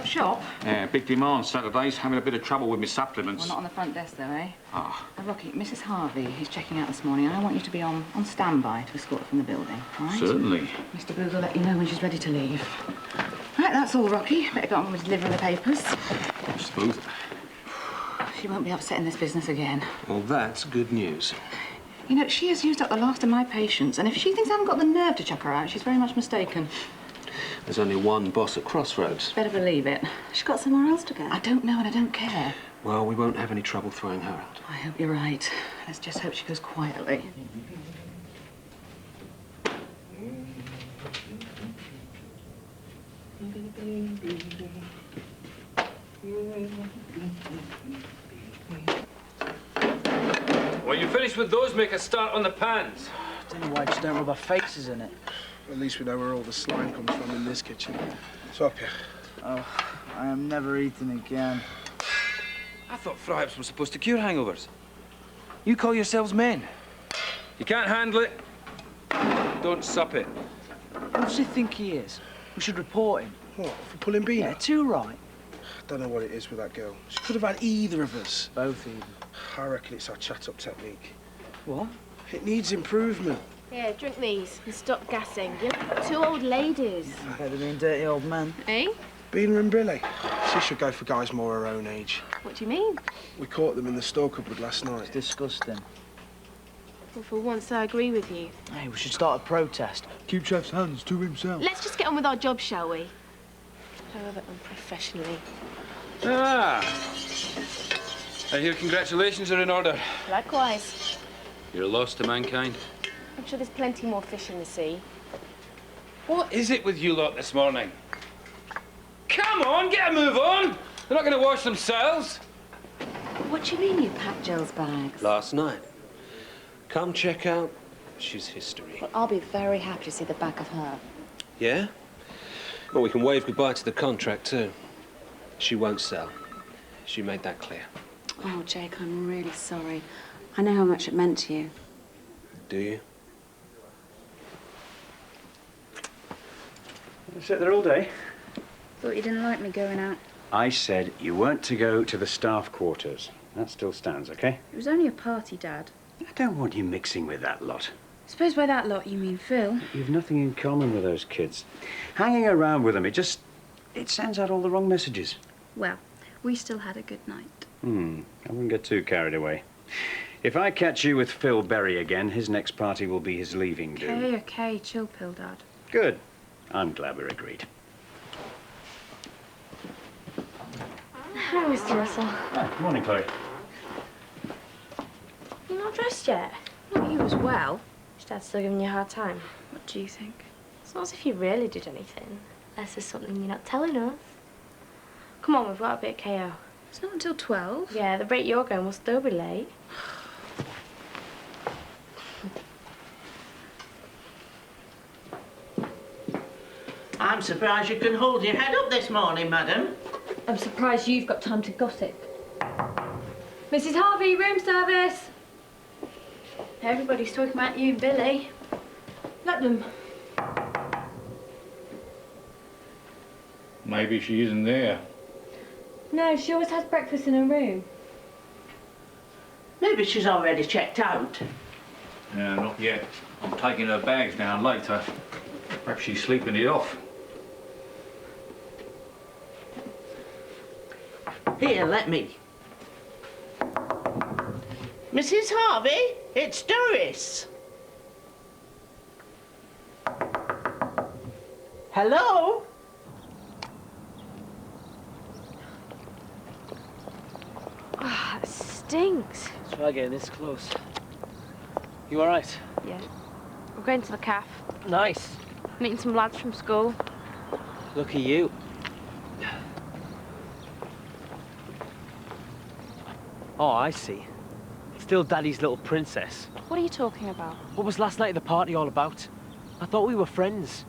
shop? Yeah, big demand Saturdays. Having a bit of trouble with my supplements. Well, not on the front desk, though, eh? Ah. Rocky, Mrs. Harvey is checking out this morning, and I want you to be on standby to escort her from the building, all right? Certainly. Mr. Booth will let you know when she's ready to leave. Right, that's all, Rocky. Better get on with delivering the papers. Mr. Booth. She won't be upsetting this business again. Well, that's good news. You know, she has used up the last of my patience, and if she thinks I haven't got the nerve to chuck her out, she's very much mistaken. There's only one boss at Crossroads. Better believe it. She's got somewhere else to go. I don't know, and I don't care. Well, we won't have any trouble throwing her out. I hope you're right. Let's just hope she goes quietly. When you're finished with those, make a start on the pans. I don't know why just don't rub our faces in it. At least we know where all the slime comes from in this kitchen. Swap you. Oh, I am never eating again. I thought fry-ups were supposed to cure hangovers. You call yourselves men? You can't handle it, don't sup it. Who does he think he is? We should report him. What, for pulling bean? Yeah, too right. Don't know what it is with that girl. She could have had either of us. Both even. I reckon it's our chat-up technique. What? It needs improvement. Here, drink these and stop gassing. You're two old ladies. Better than dirty old men. Eh? Beaner and Billy. She should go for guys more her own age. What do you mean? We caught them in the store cupboard last night. It's disgusting. Well, for once, I agree with you. Hey, we should start a protest. Keep Chef's hands to himself. Let's just get on with our job, shall we? However unprofessionally. Ah! I hear congratulations are in order. Likewise. You're a loss to mankind. I'm sure there's plenty more fish in the sea. What is it with you lot this morning? Come on, get a move on! They're not going to wash themselves. What do you mean you packed Jill's bags? Last night. Come check out. She's history. Well, I'll be very happy to see the back of her. Yeah? Well, we can wave goodbye to the contract, too. She won't sell. She made that clear. Oh, Jake, I'm really sorry. I know how much it meant to you. Do you? Sit there all day? Thought you didn't like me going out. I said you weren't to go to the staff quarters. That still stands, okay? It was only a party, Dad. I don't want you mixing with that lot. Suppose by that lot you mean Phil. You've nothing in common with those kids. Hanging around with them, it sends out all the wrong messages. Well, we still had a good night. I wouldn't get too carried away. If I catch you with Phil Berry again, his next party will be his leaving do. Okay, chill pill, Dad. Good. I'm glad we're agreed. Hi, Mr. Russell. Hi, good morning, Chloe. You're not dressed yet. Not you as well. Is Dad still giving you a hard time? What do you think? It's not as if you really did anything. Unless there's something you're not telling us. Come on, we've got a bit of KO. It's not until 12. Yeah, the rate you're going will still be late. I'm surprised you can hold your head up this morning, madam. I'm surprised you've got time to gossip. Mrs. Harvey, room service. Everybody's talking about you and Billy. Let them. Maybe she isn't there. No, she always has breakfast in her room. Maybe she's already checked out. No, not yet. I'm taking her bags down later. Perhaps she's sleeping it off. Here, let me. Mrs. Harvey, it's Doris. Hello? Ah, it stinks. Try getting this close. You all right? Yeah. We're going to the cafe. Nice. Meeting some lads from school. Look at you. Oh, I see. Still Daddy's little princess. What are you talking about? What was last night at the party all about? I thought we were friends.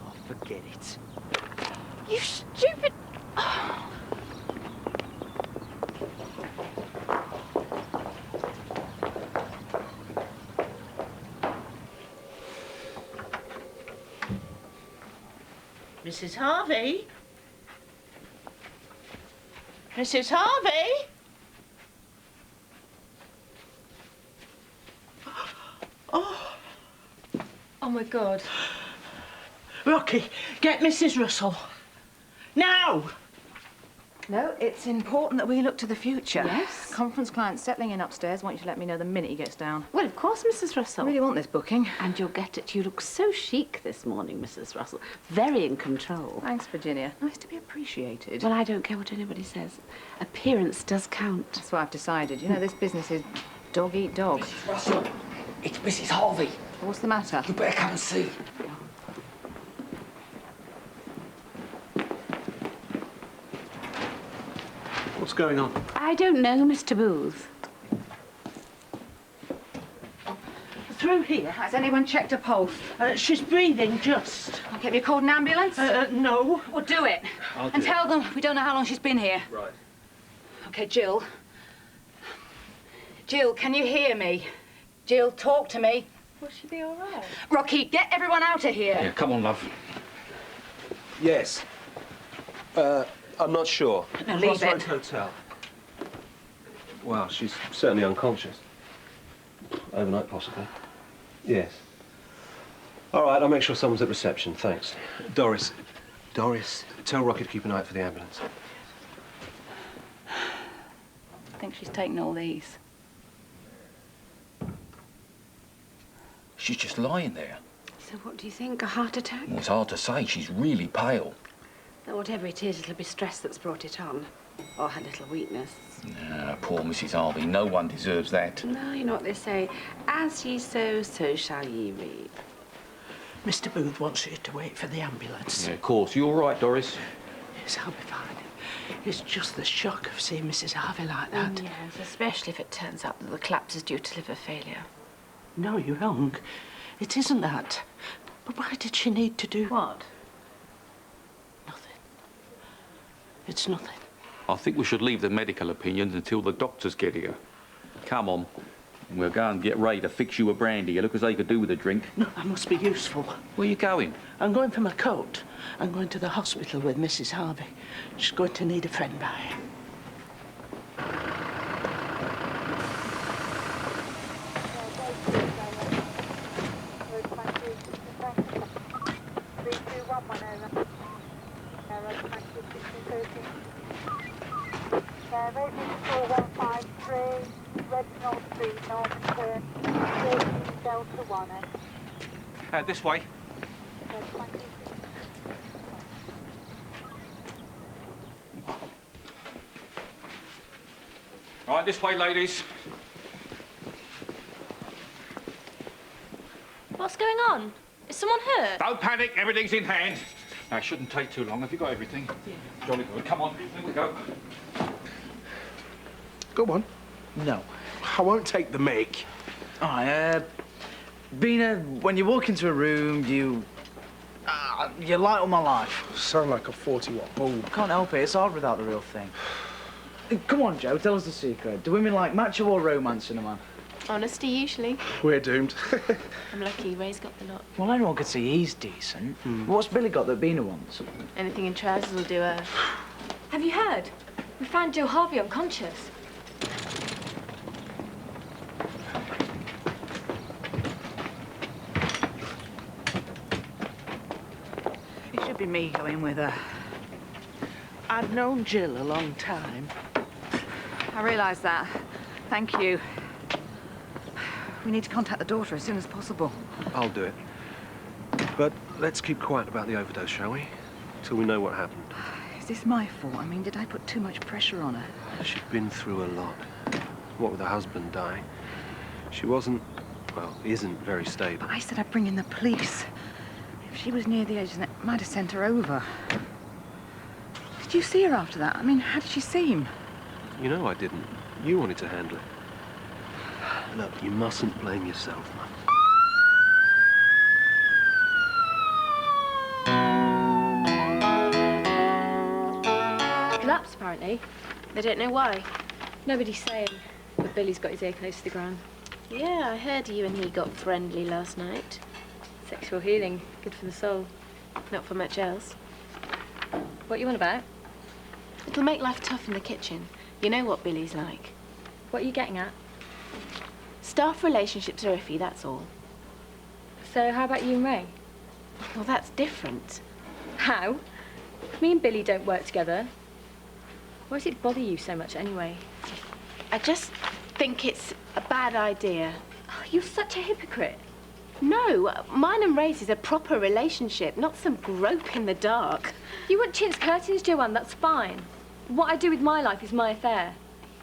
Oh, forget it. You stupid... Mrs. Harvey, Mrs. Harvey? Oh. Oh, my God. Rocky, get Mrs. Russell. Now! No, it's important that we look to the future. Yes? Conference client settling in upstairs. Want you to let me know the minute he gets down. Well, of course, Mrs. Russell. I really want this booking. And you'll get it. You look so chic this morning, Mrs. Russell. Very in control. Thanks, Virginia. Nice to be appreciated. Well, I don't care what anybody says. Appearance does count. That's what I've decided. You know, this business is dog eat dog. Mrs. Russell, it's Mrs. Harvey. What's the matter? You better come and see. What's going on? I don't know, Mr. Booth. Through here. Has anyone checked her pulse? She's breathing just. Okay, have you called an ambulance? No. Well, do it. I'll do and it. tell them we don't know how long she's been here. Right. Okay, Jill. Jill, can you hear me? Jill, talk to me. Will she be all right? Rocky, get everyone out of here. Yeah, come on, love. Yes. I'm not sure. No, leave Crossroads it. Hotel. Well, she's certainly unconscious. Overnight, possibly. Yes. All right, I'll make sure someone's at reception. Thanks. Doris, tell Rocky to keep an eye out for the ambulance. I think she's taken all these. She's just lying there. So what do you think? A heart attack? Well, it's hard to say. She's really pale. Though whatever it is, it'll be stress that's brought it on. Or her little weakness. Ah, poor Mrs. Harvey. No one deserves that. No, you know what they say. As ye sow, so shall ye reap. Mr. Booth wants you to wait for the ambulance. Yeah, of course. You all right, Doris? Yes, I'll be fine. It's just the shock of seeing Mrs. Harvey like that. Yes, especially if it turns out that the collapse is due to liver failure. No, you're wrong. It isn't that. But why did she need to do... What? Nothing. It's nothing. I think we should leave the medical opinions until the doctors get here. Come on. We'll go and get Ray to fix you a brandy. You look as though you could do with a drink. No, I must be useful. Where are you going? I'm going for my coat. I'm going to the hospital with Mrs. Harvey. She's going to need a friend by. This way. Right, this way, ladies. What's going on? Is someone hurt? Don't panic, everything's in hand. Now, it shouldn't take too long. Have you got everything? Yeah. Jolly good. Come on, here we go. Go on. No. I won't take the mic. Bina, when you walk into a room, you light up my life. Sound like a 40-watt bulb. Can't help it, it's hard without the real thing. Come on, Joe, tell us the secret. Do women like macho or romance in a man? Honesty, usually. We're doomed. I'm lucky Ray's got the lot. Well, anyone could see he's decent. What's Billy got that Bina wants? Anything in trousers will do her. Have you heard? We found Jill Harvey unconscious. It should be me going with her. I've known Jill a long time. I realise that. Thank you. We need to contact the daughter as soon as possible. I'll do it. But let's keep quiet about the overdose, shall we? Till we know what happened. Is this my fault? I mean, did I put too much pressure on her? She'd been through a lot. What with her husband dying. She wasn't, well, isn't very stable. I said I'd bring in the police. If she was near the edge, then it might have sent her over. Did you see her after that? I mean, how did she seem? You know I didn't. You wanted to handle it. Look, you mustn't blame yourself, Mum. Collapsed, apparently. They don't know why. Nobody's saying, but Billy's got his ear close to the ground. Yeah, I heard you and he got friendly last night. Sexual healing, good for the soul. Not for much else. What you on about? It'll make life tough in the kitchen. You know what Billy's like. What are you getting at? Staff relationships are iffy, that's all. So how about you and Ray? Well, that's different. How? Me and Billy don't work together. Why does it bother you so much anyway? I just think it's a bad idea. Oh, you're such a hypocrite. No, mine and Ray's is a proper relationship, not some grope in the dark. You want chintz curtains, Joanne, that's fine. What I do with my life is my affair.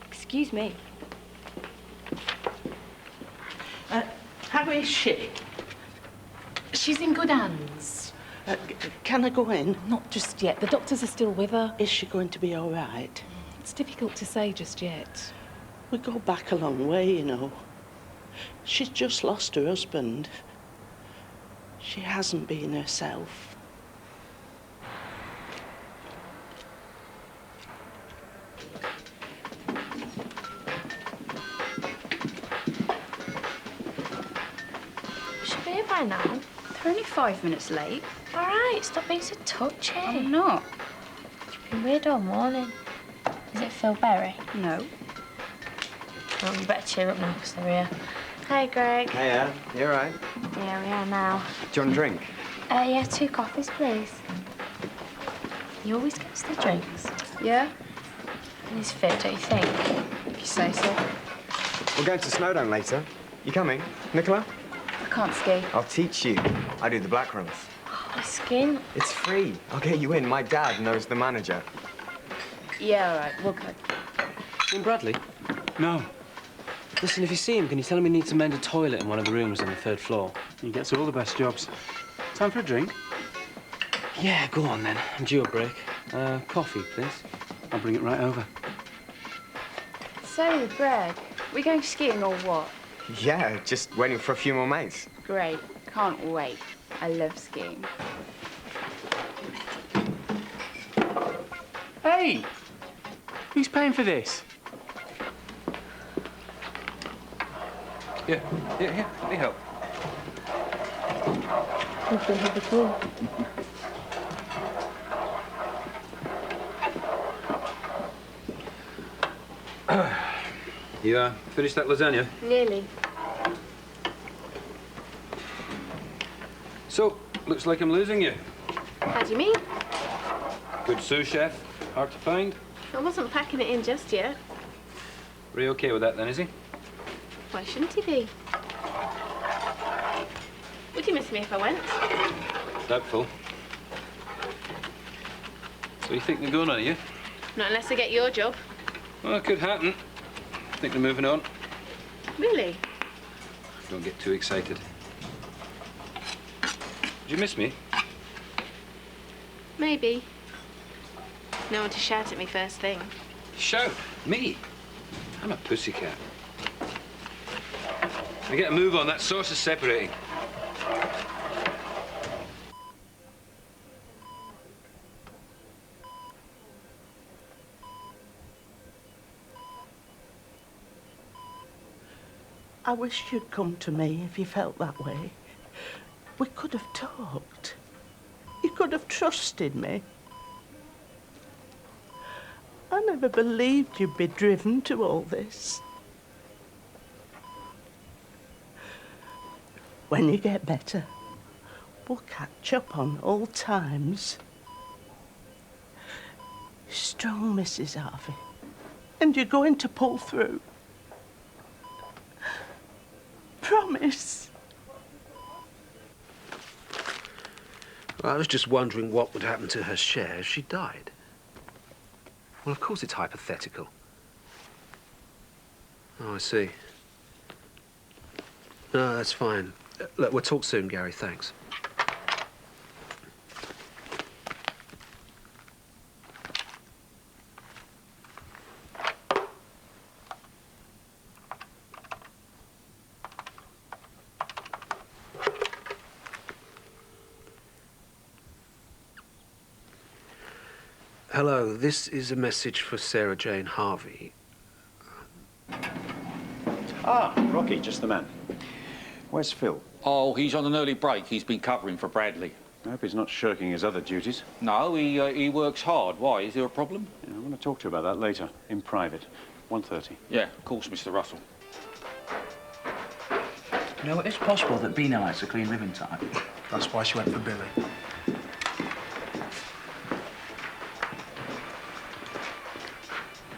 Excuse me. How is she? She's in good hands. Can I go in? Not just yet. The doctors are still with her. Is she going to be all right? It's difficult to say just yet. We go back a long way, you know. She's just lost her husband. She hasn't been herself. Should be here by now. They're only 5 minutes late. All right, stop being so touchy. I'm not. You've been weird all morning. Is it Phil Berry? No. Well, you better cheer up now, because they're here. Hi, Greg. Hiya, you all right? Yeah, we are now. Do you want a drink? Yeah, 2 coffees, please. You always get us the drinks. Yeah? He's fit, don't you think? If you say so. We're going to Snowdown later. You coming? Nicola? I can't ski. I'll teach you. I do the black runs. Oh, my skin. It's free. I'll get you in. My dad knows the manager. Yeah, all right, we'll go. In Bradley? No. Listen, if you see him, can you tell him he needs to mend a toilet in one of the rooms on the 3rd floor? He gets all the best jobs. Time for a drink? Yeah, go on then. I'm due a break. Coffee, please. I'll bring it right over. So, Greg, we going skiing or what? Yeah, just waiting for a few more mates. Great. Can't wait. I love skiing. Hey! Who's paying for this? Yeah, let me help. We've been here before. You finished that lasagna? Nearly. So, looks like I'm losing you. How do you mean? Good sous chef, hard to find. I wasn't packing it in just yet. Ray okay with that then, is he? Why shouldn't he be? Would you miss me if I went? Doubtful. So you think they're going on, are you? Not unless I get your job. Well, it could happen. I think they're moving on. Really? Don't get too excited. Did you miss me? Maybe. No one to shout at me first thing. Shout? Me? I'm a pussycat. Now get a move on. That sauce is separating. I wish you'd come to me if you felt that way. We could have talked. You could have trusted me. I never believed you'd be driven to all this. When you get better, we'll catch up on old times. You're strong, Mrs. Harvey, and you're going to pull through. Promise. Well, I was just wondering what would happen to her share if she died. Well, of course it's hypothetical. Oh, I see. No, that's fine. Look, we'll talk soon, Gary. Thanks. Hello, this is a message for Sarah Jane Harvey. Ah, Rocky, just the man. Where's Phil? Oh, he's on an early break. He's been covering for Bradley. I hope he's not shirking his other duties. No, he works hard. Why? Is there a problem? Yeah, I'm going to talk to you about that later, in private. 1:30. Yeah, of course, Mr. Russell. You know, it's possible that Bina likes a clean living type. That's why she went for Billy.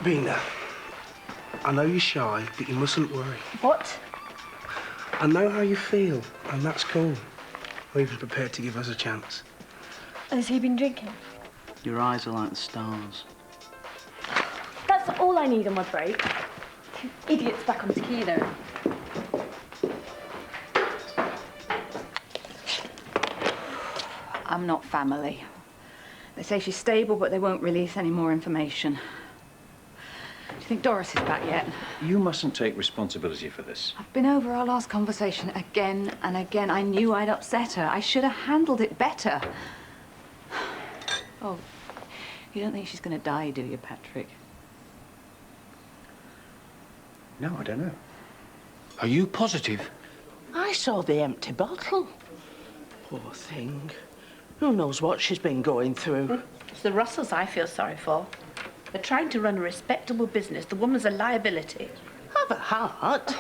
Bina, I know you're shy, but you mustn't worry. What? I know how you feel, and that's cool. I'm even prepared to give us a chance. Has he been drinking? Your eyes are like the stars. That's all I need on my break. Two idiots back on tequila. I'm not family. They say she's stable, but they won't release any more information. Do you think Doris is back yet? You mustn't take responsibility for this. I've been over our last conversation again and again. I knew I'd upset her. I should have handled it better. Oh, you don't think she's going to die, do you, Patrick? No, I don't know. Are you positive? I saw the empty bottle. Poor thing. Who knows what she's been going through? It's the Russells I feel sorry for. They're trying to run a respectable business. The woman's a liability. Have a heart.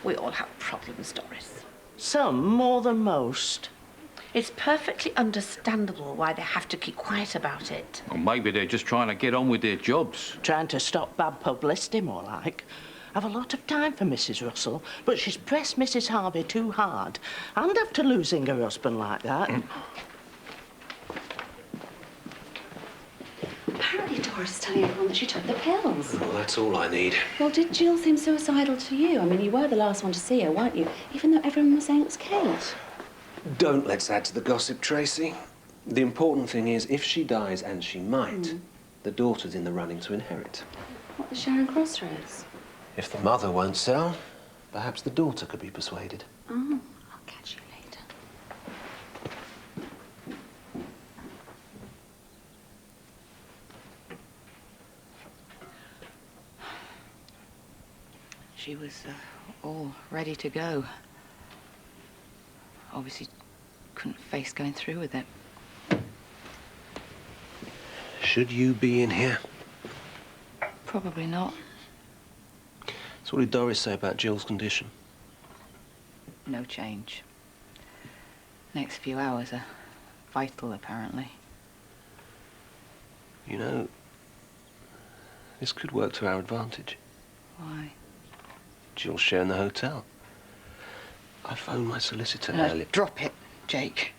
We all have problems, Doris. Some more than most. It's perfectly understandable why they have to keep quiet about it. Or maybe they're just trying to get on with their jobs. Trying to stop bad publicity, more like. I've a lot of time for Mrs. Russell, but she's pressed Mrs. Harvey too hard. And after losing her husband like that... Apparently Doris is telling everyone that she took the pills. Well, that's all I need. Well, did Jill seem suicidal to you? I mean, you were the last one to see her, weren't you? Even though everyone was saying it was Kate. Don't let's add to the gossip, Tracy. The important thing is, if she dies, and she might, the daughter's in the running to inherit. What was Sharon Crossroads? If the mother won't sell, perhaps the daughter could be persuaded. Oh, I'll catch you later. She was all ready to go. Obviously couldn't face going through with it. Should you be in here? Probably not. So what did Doris say about Jill's condition? No change. Next few hours are vital, apparently. You know, this could work to our advantage. Why? Jill's sharing the hotel. I phoned my solicitor earlier. Drop it, Jake.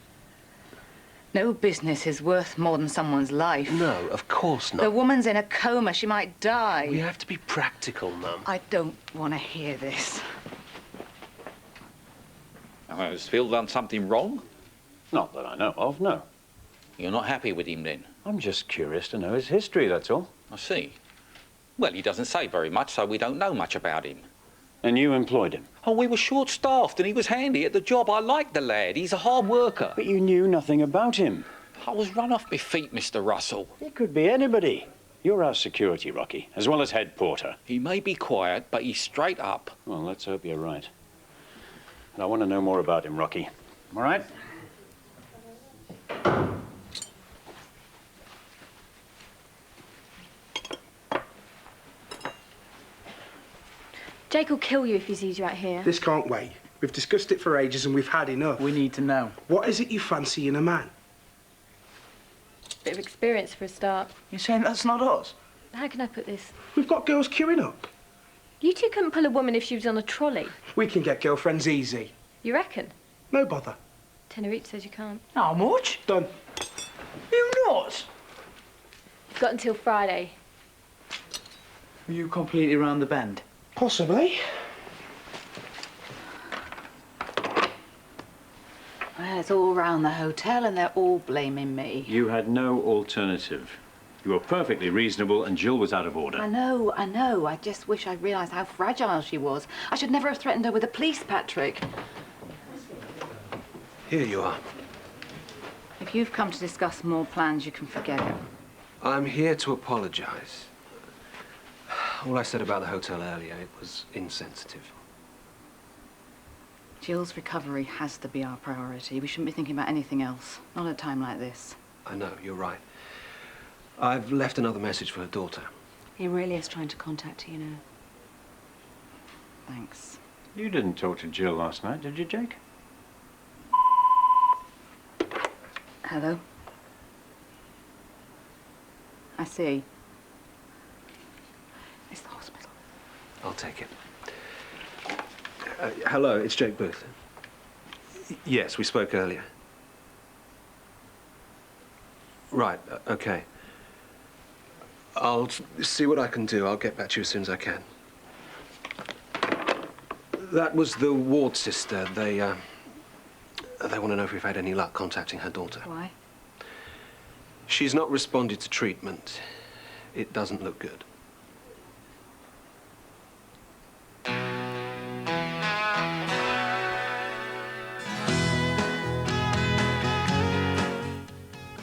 No business is worth more than someone's life. No, of course not. The woman's in a coma. She might die. We have to be practical, Mum. I don't want to hear this. Has Phil done something wrong? Not that I know of, no. You're not happy with him, then? I'm just curious to know his history, that's all. I see. Well, he doesn't say very much, so we don't know much about him. And you employed him? Oh, we were short-staffed and he was handy at the job. I like the lad. He's a hard worker. But you knew nothing about him. I was run off my feet, Mr. Russell. It could be anybody. You're our security, Rocky, as well as head porter. He may be quiet, but he's straight up. Well, let's hope you're right. And I want to know more about him, Rocky. All right? Jake will kill you if he sees you out here. This can't wait. We've discussed it for ages and we've had enough. We need to know. What is it you fancy in a man? Bit of experience for a start. You're saying that's not us? How can I put this? We've got girls queuing up. You two couldn't pull a woman if she was on a trolley. We can get girlfriends easy. You reckon? No bother. Tenner each says you can't. How much? Done. You nuts? You've got until Friday. Are you completely round the bend? Possibly. Well, it's all round the hotel and they're all blaming me. You had no alternative. You were perfectly reasonable and Jill was out of order. I know. I just wish I'd realised how fragile she was. I should never have threatened her with the police, Patrick. Here you are. If you've come to discuss more plans, you can forget it. I'm here to apologise. All I said about the hotel earlier, it was insensitive. Jill's recovery has to be our priority. We shouldn't be thinking about anything else. Not at a time like this. I know, you're right. I've left another message for her daughter. He really is trying to contact you, you know. Thanks. You didn't talk to Jill last night, did you, Jake? Hello? I see. It's the hospital. I'll take it. Hello, it's Jake Booth. Yes, we spoke earlier. Right, okay. I'll see what I can do. I'll get back to you as soon as I can. That was the ward sister. They want to know if we've had any luck contacting her daughter. Why? She's not responded to treatment. It doesn't look good.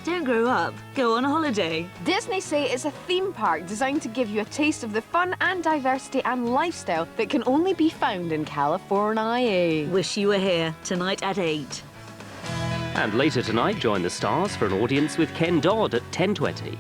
Don't grow up. Go on holiday. Disney say it's a theme park designed to give you a taste of the fun and diversity and lifestyle that can only be found in California. Wish you were here tonight at 8. And later tonight, join the stars for an audience with Ken Dodd at 10:20.